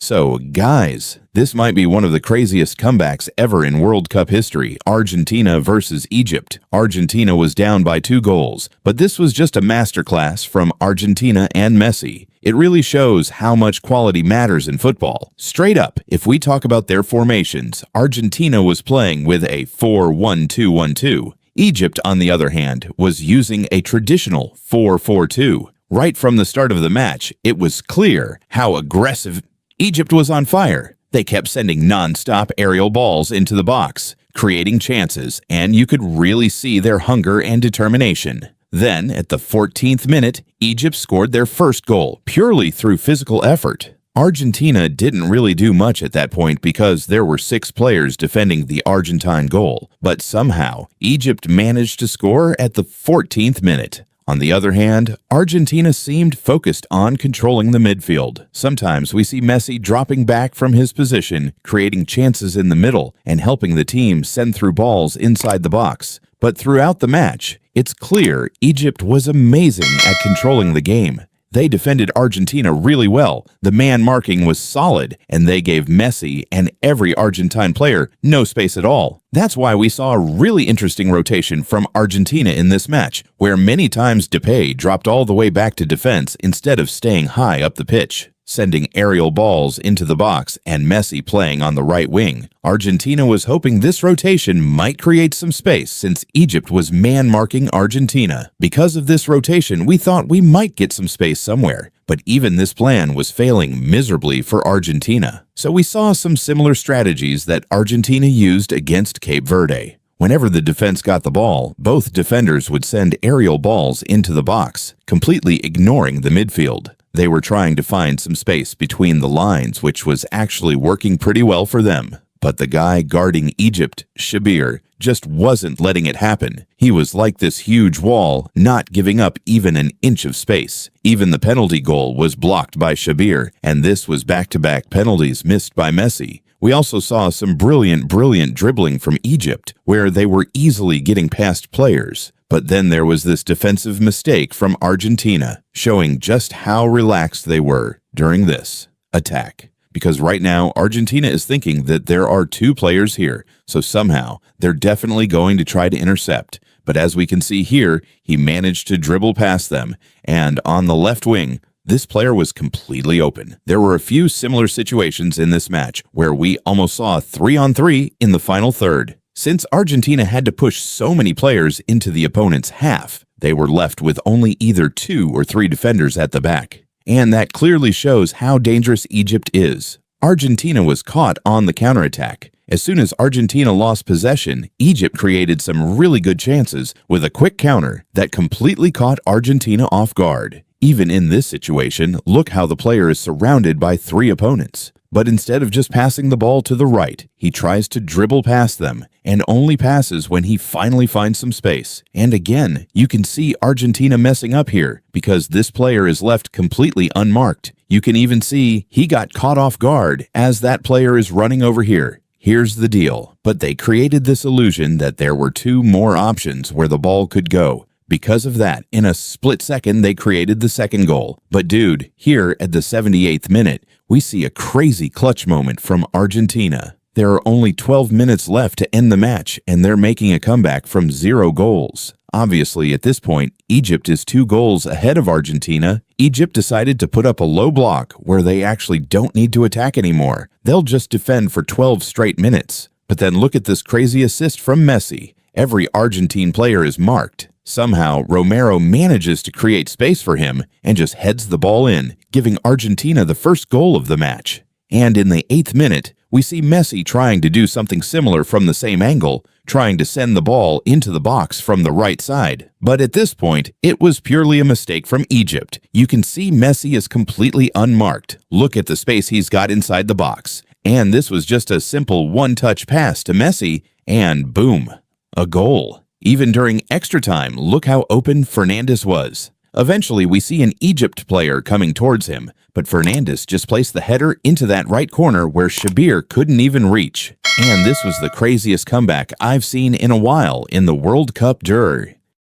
So, guys, this might be one of the craziest comebacks ever in World Cup history, Argentina versus Egypt. Argentina was down by 2 goals, but this was just a masterclass from Argentina and Messi. It really shows how much quality matters in football. Straight up, if we talk about their formations, Argentina was playing with a 4-1-2-1-2. Egypt, on the other hand, was using a traditional 4-4-2. Right from the start of the match, it was clear how aggressive Egypt was on fire. They kept sending non-stop aerial balls into the box, creating chances, and you could really see their hunger and determination. Then, at the 14th minute, Egypt scored their first goal, purely through physical effort. Argentina didn't really do much at that point because there were 6 players defending the Argentine goal, but somehow, Egypt managed to score at the 14th minute. On the other hand, Argentina seemed focused on controlling the midfield. Sometimes we see Messi dropping back from his position, creating chances in the middle, and helping the team send through balls inside the box. But throughout the match, it's clear Egypt was amazing at controlling the game. They defended Argentina really well, the man marking was solid, and they gave Messi and every Argentine player no space at all. That's why we saw a really interesting rotation from Argentina in this match, where many times Depay dropped all the way back to defense instead of staying high up the pitch, sending aerial balls into the box and Messi playing on the right wing. Argentina was hoping this rotation might create some space since Egypt was man-marking Argentina. Because of this rotation, we thought we might get some space somewhere, but even this plan was failing miserably for Argentina. So we saw some similar strategies that Argentina used against Cape Verde. Whenever the defense got the ball, both defenders would send aerial balls into the box, completely ignoring the midfield. They were trying to find some space between the lines, which was actually working pretty well for them. But the guy guarding Egypt, Shabir, just wasn't letting it happen. He was like this huge wall, not giving up even an inch of space. Even the penalty goal was blocked by Shabir, and this was back-to-back penalties missed by Messi. We also saw some brilliant dribbling from Egypt, where they were easily getting past players. But then there was this defensive mistake from Argentina, showing just how relaxed they were during this attack. Because right now, Argentina is thinking that there are 2 players here, so somehow they're definitely going to try to intercept. But as we can see here, he managed to dribble past them, and on the left wing, this player was completely open. There were a few similar situations in this match where we almost saw a 3-on-3 in the final third. Since Argentina had to push so many players into the opponent's half, they were left with only either 2 or 3 defenders at the back. And that clearly shows how dangerous Egypt is. Argentina was caught on the counterattack. As soon as Argentina lost possession, Egypt created some really good chances with a quick counter that completely caught Argentina off guard. Even in this situation, look how the player is surrounded by 3 opponents. But instead of just passing the ball to the right, he tries to dribble past them and only passes when he finally finds some space. And again, you can see Argentina messing up here because this player is left completely unmarked. You can even see he got caught off guard as that player is running over here. Here's the deal, but they created this illusion that there were 2 more options where the ball could go. Because of that, in a split second, they created the second goal. But dude, here at the 78th minute, we see a crazy clutch moment from Argentina. There are only 12 minutes left to end the match, and they're making a comeback from 0 goals. Obviously, at this point, Egypt is 2 goals ahead of Argentina. Egypt decided to put up a low block where they actually don't need to attack anymore. They'll just defend for 12 straight minutes. But then look at this crazy assist from Messi. Every Argentine player is marked. Somehow, Romero manages to create space for him and just heads the ball in, giving Argentina the first goal of the match. And in the 8th minute, we see Messi trying to do something similar from the same angle, trying to send the ball into the box from the right side. But at this point, it was purely a mistake from Egypt. You can see Messi is completely unmarked. Look at the space he's got inside the box. And this was just a simple one-touch pass to Messi, and boom, a goal. Even during extra time, look how open Fernandes was. Eventually, we see an Egypt player coming towards him, but Fernandes just placed the header into that right corner where Shabir couldn't even reach. And this was the craziest comeback I've seen in a while in the World Cup.